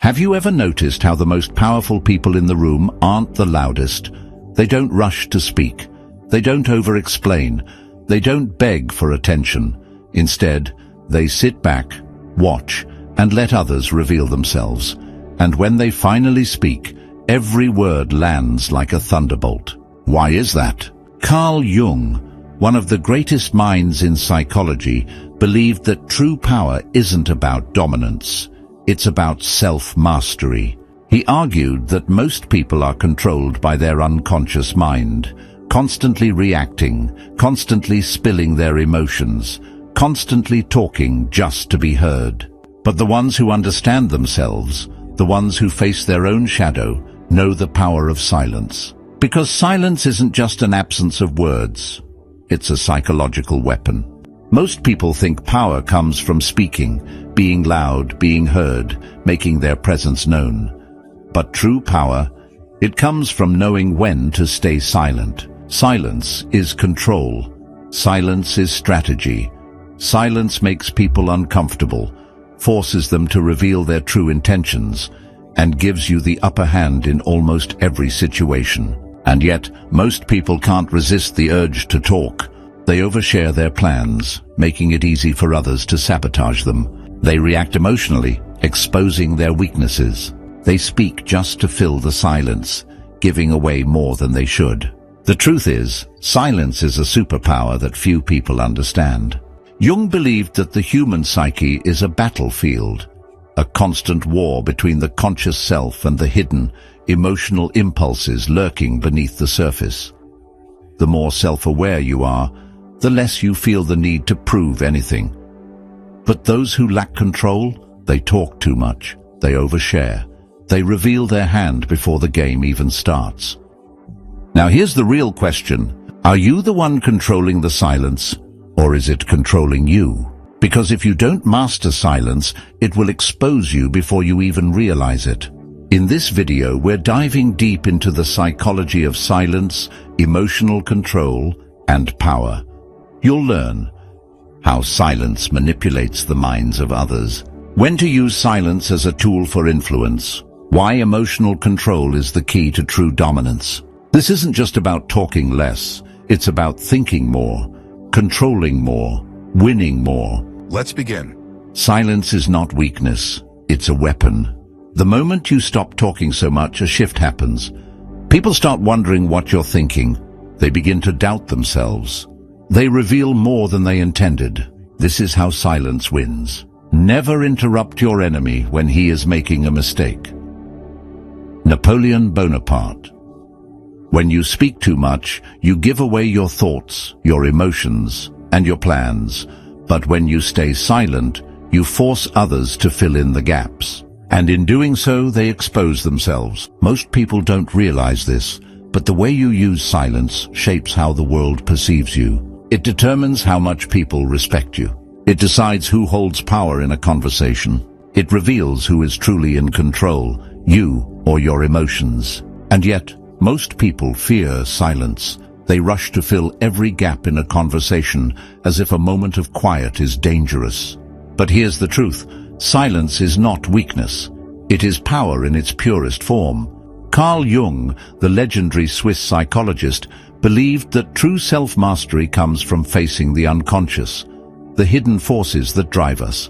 Have you ever noticed how the most powerful people in the room aren't the loudest? They don't rush to speak. They don't over-explain. They don't beg for attention. Instead, they sit back, watch, and let others reveal themselves. And when they finally speak, every word lands like a thunderbolt. Why is that? Carl Jung, one of the greatest minds in psychology, believed that true power isn't about dominance. It's about self-mastery. He argued that most people are controlled by their unconscious mind, constantly reacting, constantly spilling their emotions, constantly talking just to be heard. But the ones who understand themselves, the ones who face their own shadow, know the power of silence. Because silence isn't just an absence of words. It's a psychological weapon. Most people think power comes from speaking, being loud, being heard, making their presence known. But true power, it comes from knowing when to stay silent. Silence is control. Silence is strategy. Silence makes people uncomfortable, forces them to reveal their true intentions, and gives you the upper hand in almost every situation. And yet, most people can't resist the urge to talk. They overshare their plans, making it easy for others to sabotage them. They react emotionally, exposing their weaknesses. They speak just to fill the silence, giving away more than they should. The truth is, silence is a superpower that few people understand. Jung believed that the human psyche is a battlefield, a constant war between the conscious self and the hidden, emotional impulses lurking beneath the surface. The more self-aware you are, the less you feel the need to prove anything. But those who lack control, they talk too much, they overshare, they reveal their hand before the game even starts. Now here's the real question. Are you the one controlling the silence, or is it controlling you? Because if you don't master silence, it will expose you before you even realize it. In this video, we're diving deep into the psychology of silence, emotional control, and power. You'll learn how silence manipulates the minds of others, when to use silence as a tool for influence, why emotional control is the key to true dominance. This isn't just about talking less, it's about thinking more, controlling more, winning more. Let's begin. Silence is not weakness, it's a weapon. The moment you stop talking so much, a shift happens. People start wondering what you're thinking. They begin to doubt themselves. They reveal more than they intended. This is how silence wins. Never interrupt your enemy when he is making a mistake. Napoleon Bonaparte. When you speak too much, you give away your thoughts, your emotions, and your plans. But when you stay silent, you force others to fill in the gaps. And in doing so, they expose themselves. Most people don't realize this, but the way you use silence shapes how the world perceives you. It determines how much people respect you. It decides who holds power in a conversation. It reveals who is truly in control, you or your emotions. And yet, most people fear silence. They rush to fill every gap in a conversation as if a moment of quiet is dangerous. But here's the truth. Silence is not weakness. It is power in its purest form. Carl Jung, the legendary Swiss psychologist, believed that true self-mastery comes from facing the unconscious, the hidden forces that drive us.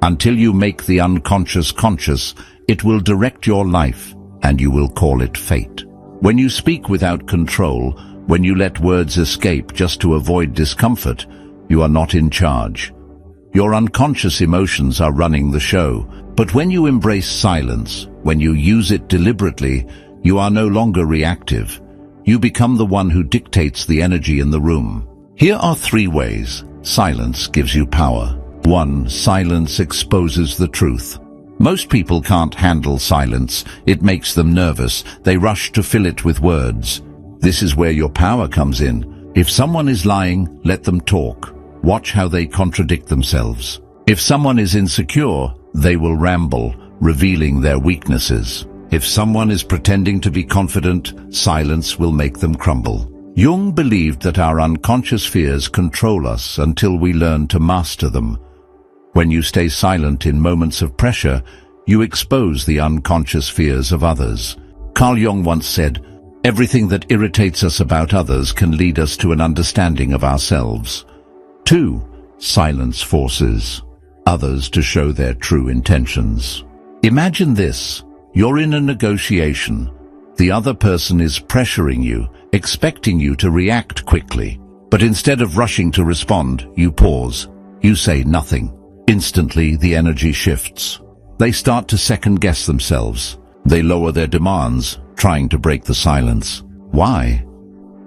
Until you make the unconscious conscious, it will direct your life, and you will call it fate. When you speak without control, when you let words escape just to avoid discomfort, you are not in charge. Your unconscious emotions are running the show. But when you embrace silence, when you use it deliberately, you are no longer reactive. You become the one who dictates the energy in the room. Here are 3 ways silence gives you power. 1. Silence exposes the truth. Most people can't handle silence. It makes them nervous. They rush to fill it with words. This is where your power comes in. If someone is lying, let them talk. Watch how they contradict themselves. If someone is insecure, they will ramble, revealing their weaknesses. If someone is pretending to be confident, silence will make them crumble. Jung believed that our unconscious fears control us until we learn to master them. When you stay silent in moments of pressure, you expose the unconscious fears of others. Carl Jung once said, "Everything that irritates us about others can lead us to an understanding of ourselves." 2. Silence forces others to show their true intentions. Imagine this. You're in a negotiation. The other person is pressuring you, expecting you to react quickly. But instead of rushing to respond, you pause. You say nothing. Instantly, the energy shifts. They start to second-guess themselves. They lower their demands, trying to break the silence. Why?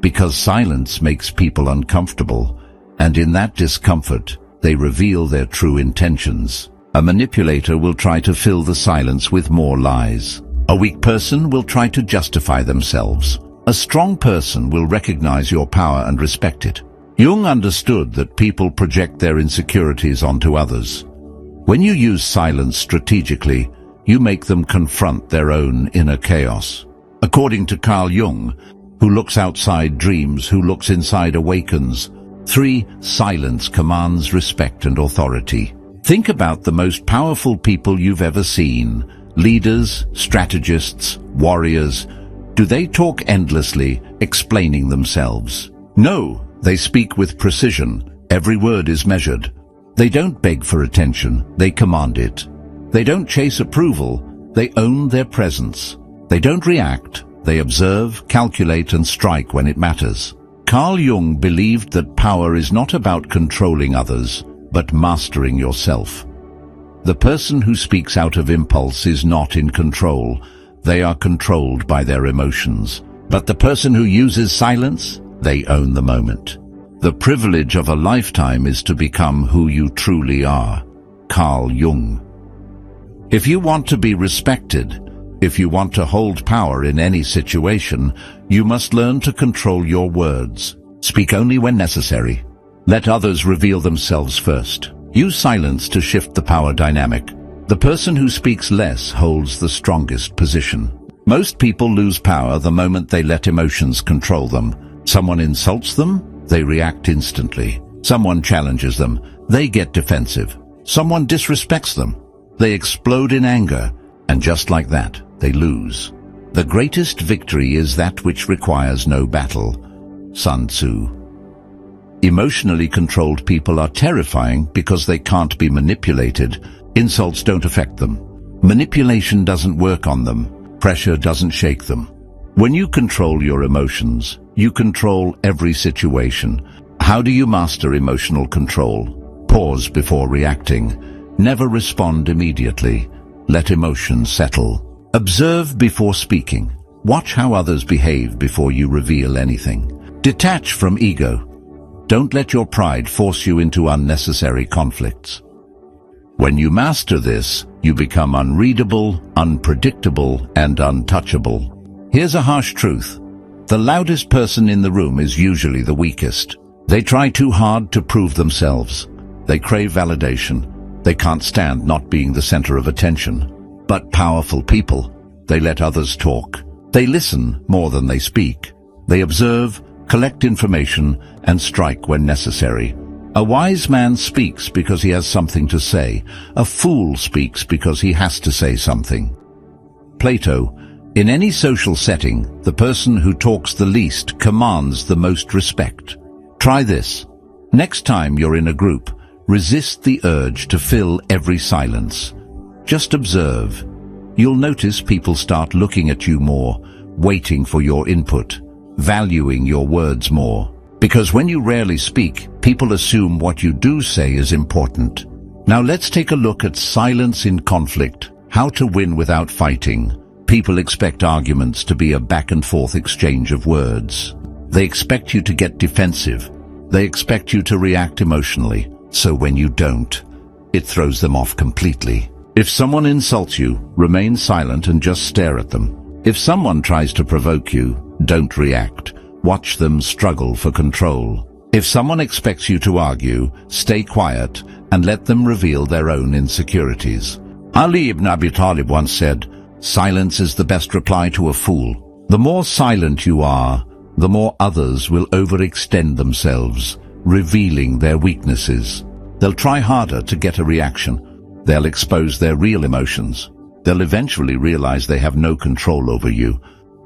Because silence makes people uncomfortable, and in that discomfort, they reveal their true intentions. A manipulator will try to fill the silence with more lies. A weak person will try to justify themselves. A strong person will recognize your power and respect it. Jung understood that people project their insecurities onto others. When you use silence strategically, you make them confront their own inner chaos. According to Carl Jung, who looks outside dreams, who looks inside awakens. 3. Silence commands respect and authority. Think about the most powerful people you've ever seen. Leaders, strategists, warriors. Do they talk endlessly, explaining themselves? No, they speak with precision. Every word is measured. They don't beg for attention, they command it. They don't chase approval, they own their presence. They don't react, they observe, calculate, and strike when it matters. Carl Jung believed that power is not about controlling others, but mastering yourself. The person who speaks out of impulse is not in control. They are controlled by their emotions. But the person who uses silence, they own the moment. The privilege of a lifetime is to become who you truly are. Carl Jung. If you want to be respected, if you want to hold power in any situation, you must learn to control your words. Speak only when necessary. Let others reveal themselves first. Use silence to shift the power dynamic. The person who speaks less holds the strongest position. Most people lose power the moment they let emotions control them. Someone insults them, they react instantly. Someone challenges them, they get defensive. Someone disrespects them, they explode in anger, and just like that, they lose. The greatest victory is that which requires no battle. Sun Tzu. Emotionally controlled people are terrifying because they can't be manipulated. Insults don't affect them. Manipulation doesn't work on them. Pressure doesn't shake them. When you control your emotions, you control every situation. How do you master emotional control? Pause before reacting. Never respond immediately. Let emotions settle. Observe before speaking. Watch how others behave before you reveal anything. Detach from ego. Don't let your pride force you into unnecessary conflicts. When you master this, you become unreadable, unpredictable, and untouchable. Here's a harsh truth. The loudest person in the room is usually the weakest. They try too hard to prove themselves. They crave validation. They can't stand not being the center of attention. But powerful people, they let others talk. They listen more than they speak. They observe, collect information, and strike when necessary. A wise man speaks because he has something to say. A fool speaks because he has to say something. Plato. In any social setting, the person who talks the least commands the most respect. Try this. Next time you're in a group, resist the urge to fill every silence. Just observe. You'll notice people start looking at you more, waiting for your input, valuing your words more. Because when you rarely speak, people assume what you do say is important. Now let's take a look at silence in conflict, how to win without fighting. People expect arguments to be a back-and-forth exchange of words. They expect you to get defensive. They expect you to react emotionally. So when you don't, it throws them off completely. If someone insults you, remain silent and just stare at them. If someone tries to provoke you, don't react. Watch them struggle for control. If someone expects you to argue, stay quiet and let them reveal their own insecurities. Ali ibn Abi Talib once said, "Silence is the best reply to a fool." The more silent you are, the more others will overextend themselves, revealing their weaknesses. They'll try harder to get a reaction. They'll expose their real emotions. they'll eventually realize they have no control over you.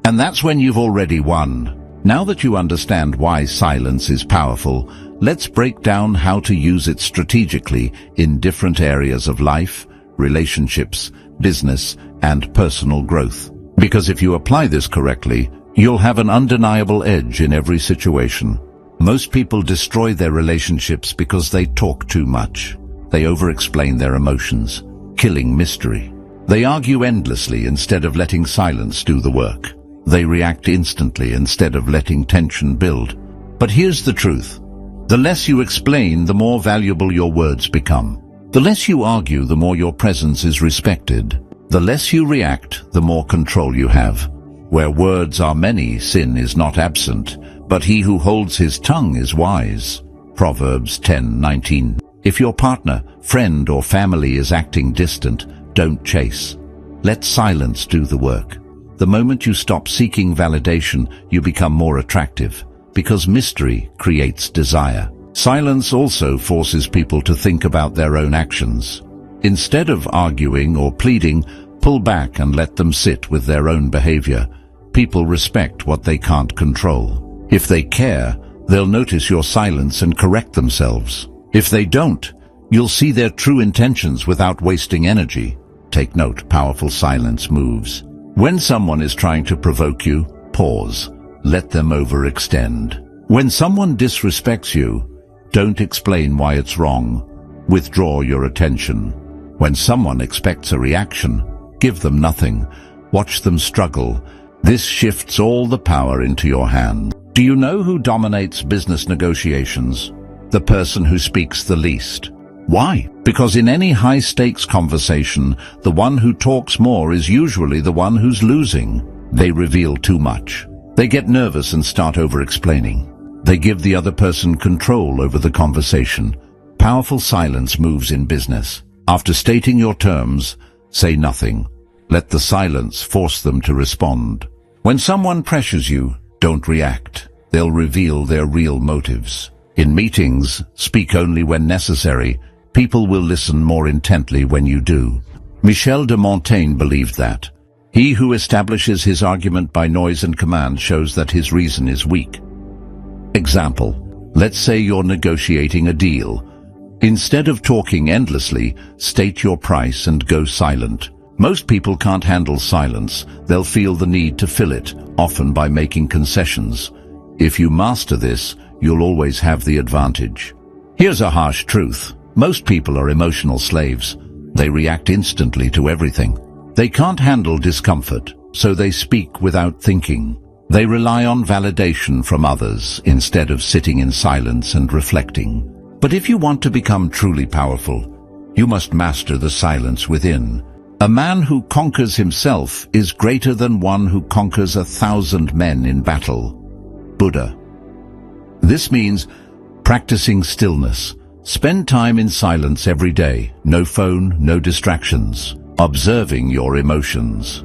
And that's when you've already won. Now that you understand why silence is powerful, let's break down how to use it strategically in different areas of life, relationships, business, and personal growth. Because if you apply this correctly, you'll have an undeniable edge in every situation. Most people destroy their relationships because they talk too much. They over-explain their emotions, killing mystery. They argue endlessly instead of letting silence do the work. They react instantly instead of letting tension build. But here's the truth. The less you explain, the more valuable your words become. The less you argue, the more your presence is respected. The less you react, the more control you have. Where words are many, sin is not absent, but he who holds his tongue is wise. Proverbs 10:19. If your partner, friend, or family is acting distant, don't chase. Let silence do the work. The moment you stop seeking validation, you become more attractive, because mystery creates desire. Silence also forces people to think about their own actions. Instead of arguing or pleading, pull back and let them sit with their own behavior. People respect what they can't control. If they care, they'll notice your silence and correct themselves. If they don't, you'll see their true intentions without wasting energy. Take note, powerful silence moves. When someone is trying to provoke you, pause. Let them overextend. When someone disrespects you, don't explain why it's wrong. Withdraw your attention. When someone expects a reaction, give them nothing. Watch them struggle. This shifts all the power into your hand. Do you know who dominates business negotiations? The person who speaks the least. Why? Because in any high-stakes conversation, the one who talks more is usually the one who's losing. They reveal too much. They get nervous and start over-explaining. They give the other person control over the conversation. Powerful silence moves in business. After stating your terms, say nothing. Let the silence force them to respond. When someone pressures you, don't react. They'll reveal their real motives. In meetings, speak only when necessary. People will listen more intently when you do. Michel de Montaigne believed that. He who establishes his argument by noise and command shows that his reason is weak. Example. Let's say you're negotiating a deal. Instead of talking endlessly, state your price and go silent. Most people can't handle silence. They'll feel the need to fill it, often by making concessions. If you master this, you'll always have the advantage. Here's a harsh truth. Most people are emotional slaves. They react instantly to everything. They can't handle discomfort, so they speak without thinking. They rely on validation from others instead of sitting in silence and reflecting. But if you want to become truly powerful, you must master the silence within. A man who conquers himself is greater than one who conquers 1,000 men in battle. Buddha. This means practicing stillness. Spend time in silence every day. No phone, no distractions. Observing your emotions.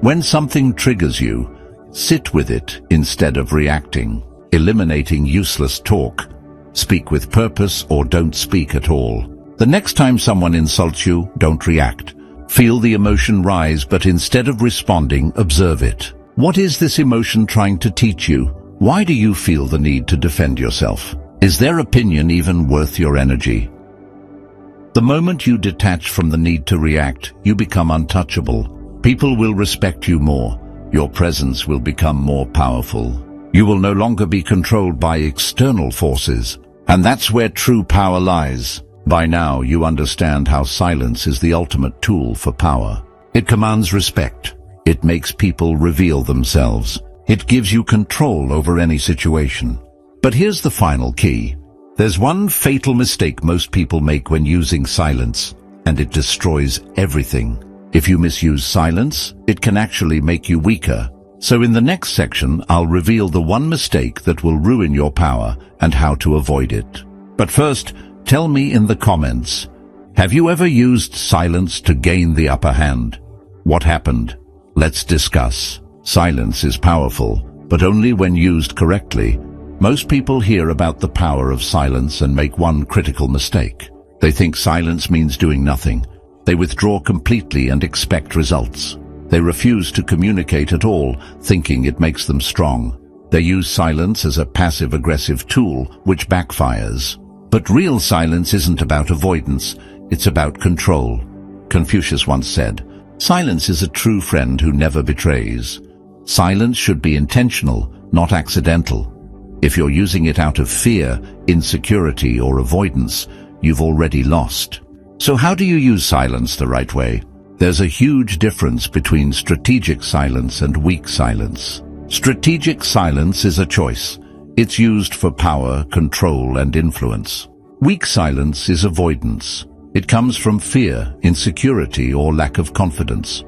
When something triggers you, sit with it instead of reacting. Eliminating useless talk. Speak with purpose or don't speak at all. The next time someone insults you, don't react. Feel the emotion rise, but instead of responding, observe it. What is this emotion trying to teach you? Why do you feel the need to defend yourself? Is their opinion even worth your energy? The moment you detach from the need to react, you become untouchable. People will respect you more. Your presence will become more powerful. You will no longer be controlled by external forces. And that's where true power lies. By now, you understand how silence is the ultimate tool for power. It commands respect. It makes people reveal themselves. It gives you control over any situation. But here's the final key. There's one fatal mistake most people make when using silence, and it destroys everything. If you misuse silence, it can actually make you weaker. So in the next section, I'll reveal the one mistake that will ruin your power and how to avoid it. But first, tell me in the comments, have you ever used silence to gain the upper hand? What happened? Let's discuss. Silence is powerful, but only when used correctly. Most people hear about the power of silence and make one critical mistake. They think silence means doing nothing. They withdraw completely and expect results. They refuse to communicate at all, thinking it makes them strong. They use silence as a passive-aggressive tool, which backfires. But real silence isn't about avoidance, it's about control. Confucius once said, "Silence is a true friend who never betrays." Silence should be intentional, not accidental. If you're using it out of fear, insecurity, or avoidance, you've already lost. So how do you use silence the right way? There's a huge difference between strategic silence and weak silence. Strategic silence is a choice. It's used for power, control, and influence. Weak silence is avoidance. It comes from fear, insecurity, or lack of confidence.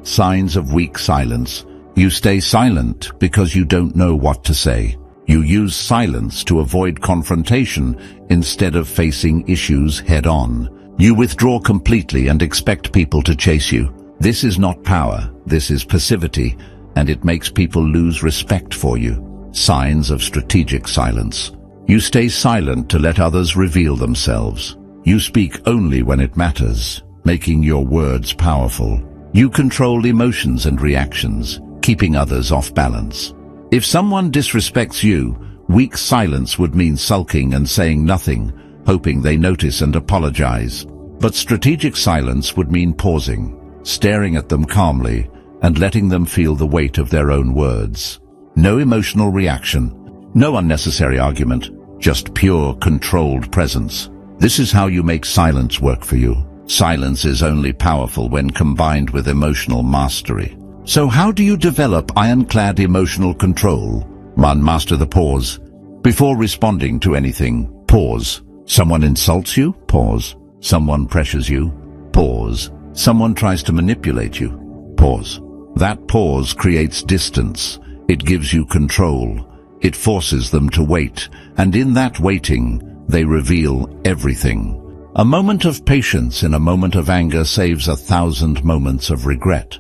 Signs of weak silence. You stay silent because you don't know what to say. You use silence to avoid confrontation instead of facing issues head-on. You withdraw completely and expect people to chase you. This is not power, this is passivity, and it makes people lose respect for you. Signs of strategic silence. You stay silent to let others reveal themselves. You speak only when it matters, making your words powerful. You control emotions and reactions, keeping others off balance. If someone disrespects you, weak silence would mean sulking and saying nothing, hoping they notice and apologize. But strategic silence would mean pausing, staring at them calmly, and letting them feel the weight of their own words. No emotional reaction, no unnecessary argument, just pure, controlled presence. This is how you make silence work for you. Silence is only powerful when combined with emotional mastery. So how do you develop ironclad emotional control? 1. Master the pause. Before responding to anything, pause. Someone insults you? Pause. Someone pressures you? Pause. Someone tries to manipulate you? Pause. That pause creates distance. It gives you control. It forces them to wait, and in that waiting, they reveal everything. A moment of patience in a moment of anger saves 1,000 moments of regret.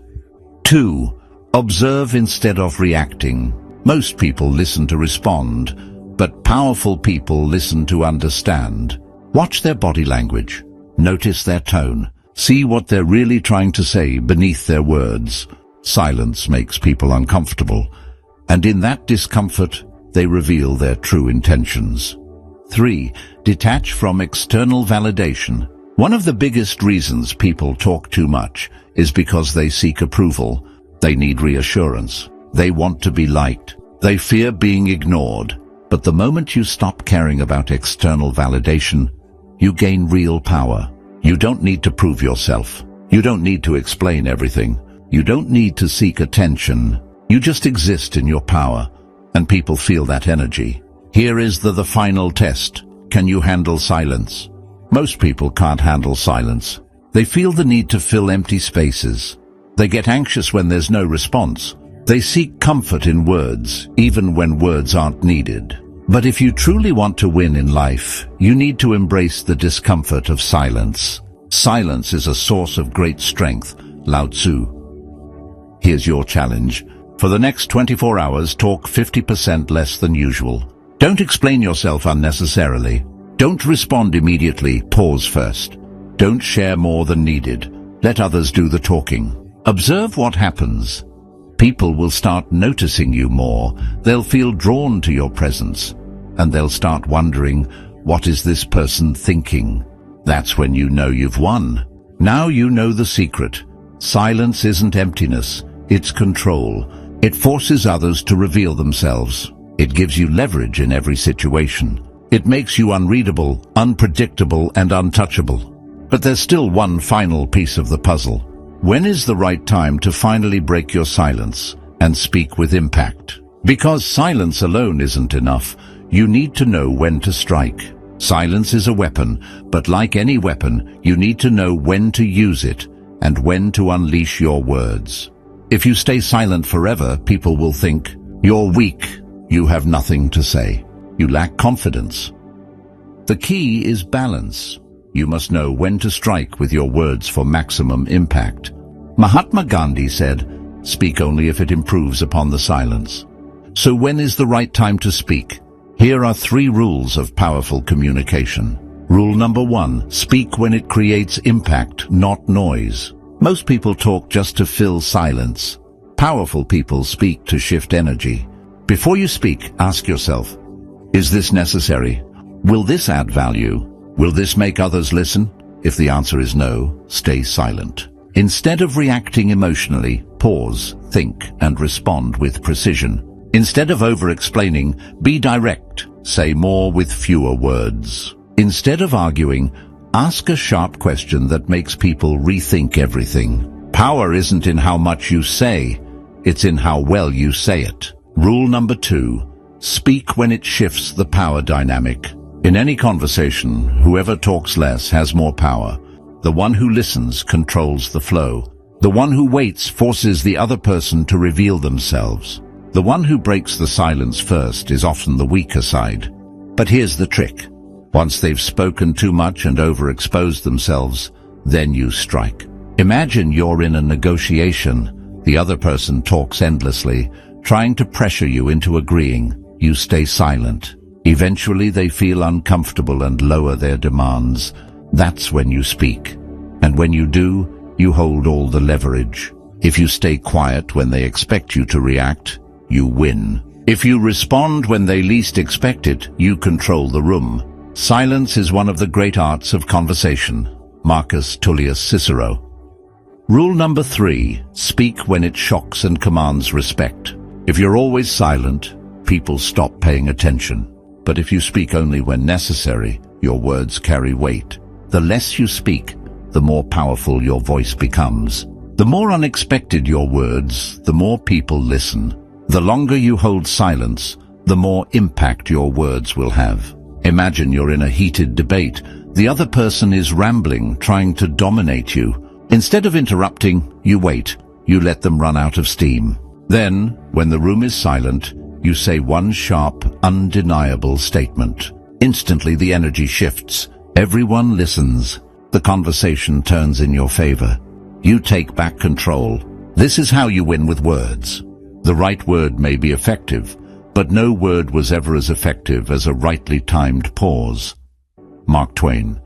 2. Observe instead of reacting. Most people listen to respond, but powerful people listen to understand. Watch their body language. Notice their tone. See what they're really trying to say beneath their words. Silence makes people uncomfortable, and in that discomfort, they reveal their true intentions. 3. Detach from external validation. One of the biggest reasons people talk too much is because they seek approval. They need reassurance. They want to be liked. They fear being ignored. But the moment you stop caring about external validation, you gain real power. You don't need to prove yourself. You don't need to explain everything. You don't need to seek attention. You just exist in your power, and people feel that energy. Here is the final test. Can you handle silence? Most people can't handle silence. They feel the need to fill empty spaces. They get anxious when there's no response. They seek comfort in words, even when words aren't needed. But if you truly want to win in life, you need to embrace the discomfort of silence. Silence is a source of great strength. Lao Tzu. Here's your challenge. For the next 24 hours, talk 50% less than usual. Don't explain yourself unnecessarily. Don't respond immediately. Pause first. Don't share more than needed. Let others do the talking. Observe what happens. People will start noticing you more. They'll feel drawn to your presence, and they'll start wondering, what is this person thinking? That's when you know you've won. Now you know the secret. Silence isn't emptiness, it's control. It forces others to reveal themselves. It gives you leverage in every situation. It makes you unreadable, unpredictable, and untouchable. But there's still one final piece of the puzzle. When is the right time to finally break your silence and speak with impact? Because silence alone isn't enough. You need to know when to strike. Silence is a weapon, but like any weapon, you need to know when to use it and when to unleash your words. If you stay silent forever, people will think, you're weak, you have nothing to say, you lack confidence. The key is balance. You must know when to strike with your words for maximum impact. Mahatma Gandhi said, speak only if it improves upon the silence. So when is the right time to speak? Here are 3 rules of powerful communication. Rule number 1, speak when it creates impact, not noise. Most people talk just to fill silence. Powerful people speak to shift energy. Before you speak, ask yourself, is this necessary? Will this add value? Will this make others listen? If the answer is no, stay silent. Instead of reacting emotionally, pause, think, and respond with precision. Instead of over-explaining, be direct. Say more with fewer words. Instead of arguing, ask a sharp question that makes people rethink everything. Power isn't in how much you say, it's in how well you say it. Rule number 2, speak when it shifts the power dynamic. In any conversation, whoever talks less has more power. The one who listens controls the flow. The one who waits forces the other person to reveal themselves. The one who breaks the silence first is often the weaker side. But here's the trick. Once they've spoken too much and overexposed themselves, then you strike. Imagine you're in a negotiation. The other person talks endlessly, trying to pressure you into agreeing. You stay silent. Eventually they feel uncomfortable and lower their demands. That's when you speak. And when you do, you hold all the leverage. If you stay quiet when they expect you to react, you win. If you respond when they least expect it, you control the room. Silence is one of the great arts of conversation. Marcus Tullius Cicero. Rule number 3, speak when it shocks and commands respect. If you're always silent, people stop paying attention. But if you speak only when necessary, your words carry weight. The less you speak, the more powerful your voice becomes. The more unexpected your words, the more people listen. The longer you hold silence, the more impact your words will have. Imagine you're in a heated debate. The other person is rambling, trying to dominate you. Instead of interrupting, you wait. You let them run out of steam. Then, when the room is silent, you say one sharp, undeniable statement. Instantly the energy shifts. Everyone listens. The conversation turns in your favor. You take back control. This is how you win with words. The right word may be effective, but no word was ever as effective as a rightly timed pause. Mark Twain.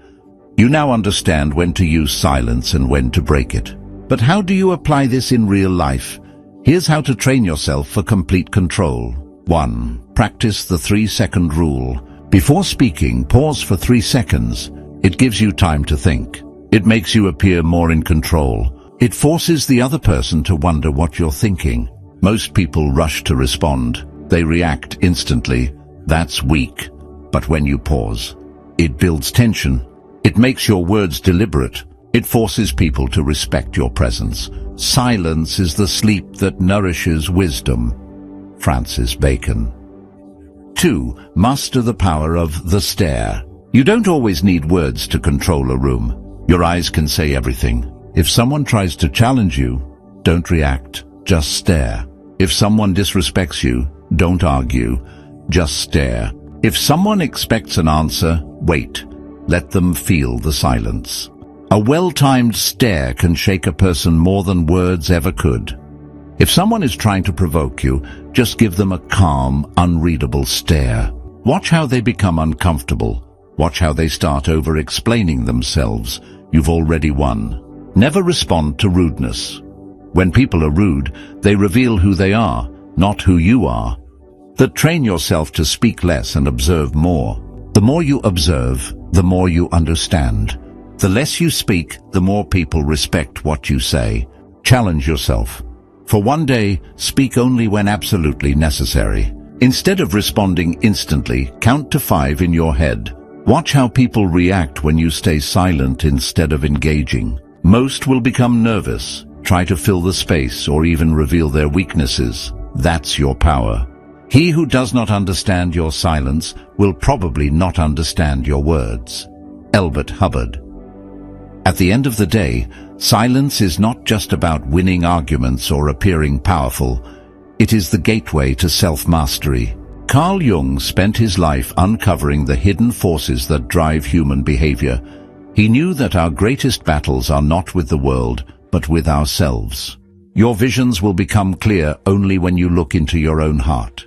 You now understand when to use silence and when to break it. But how do you apply this in real life? Here's how to train yourself for complete control. 1. Practice the 3-second rule. Before speaking, pause for 3 seconds. It gives you time to think. It makes you appear more in control. It forces the other person to wonder what you're thinking. Most people rush to respond. They react instantly. That's weak. But when you pause, it builds tension. It makes your words deliberate. It forces people to respect your presence. Silence is the sleep that nourishes wisdom. Francis Bacon. 2. Master the power of the stare. You don't always need words to control a room. Your eyes can say everything. If someone tries to challenge you, don't react, just stare. If someone disrespects you, don't argue, just stare. If someone expects an answer, wait. Let them feel the silence. A well-timed stare can shake a person more than words ever could. If someone is trying to provoke you, just give them a calm, unreadable stare. Watch how they become uncomfortable. Watch how they start over-explaining themselves. You've already won. Never respond to rudeness. When people are rude, they reveal who they are, not who you are. Train yourself to speak less and observe more. The more you observe, the more you understand. The less you speak, the more people respect what you say. Challenge yourself. For one day, speak only when absolutely necessary. Instead of responding instantly, count to 5 in your head. Watch how people react when you stay silent instead of engaging. Most will become nervous, try to fill the space, or even reveal their weaknesses. That's your power. He who does not understand your silence will probably not understand your words. Elbert Hubbard. At the end of the day, silence is not just about winning arguments or appearing powerful. It is the gateway to self-mastery. Carl Jung spent his life uncovering the hidden forces that drive human behavior. He knew that our greatest battles are not with the world, but with ourselves. Your visions will become clear only when you look into your own heart.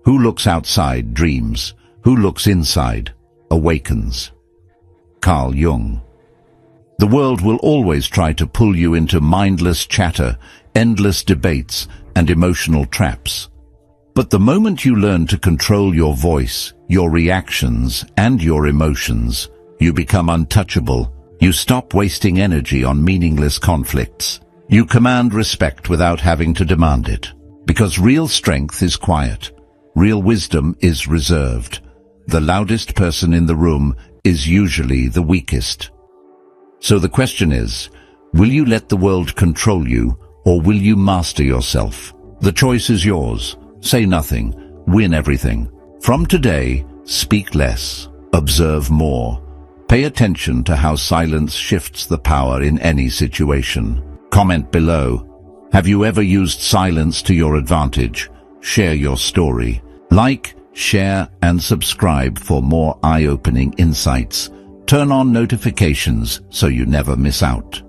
Who looks outside dreams. Who looks inside awakens. Carl Jung. The world will always try to pull you into mindless chatter, endless debates, and emotional traps. But the moment you learn to control your voice, your reactions, and your emotions, you become untouchable. You stop wasting energy on meaningless conflicts. You command respect without having to demand it. Because real strength is quiet. Real wisdom is reserved. The loudest person in the room is usually the weakest. So the question is, will you let the world control you, or will you master yourself? The choice is yours. Say nothing. Win everything. From today, speak less. Observe more. Pay attention to how silence shifts the power in any situation. Comment below. Have you ever used silence to your advantage? Share your story. Like, share, and subscribe for more eye-opening insights. Turn on notifications so you never miss out.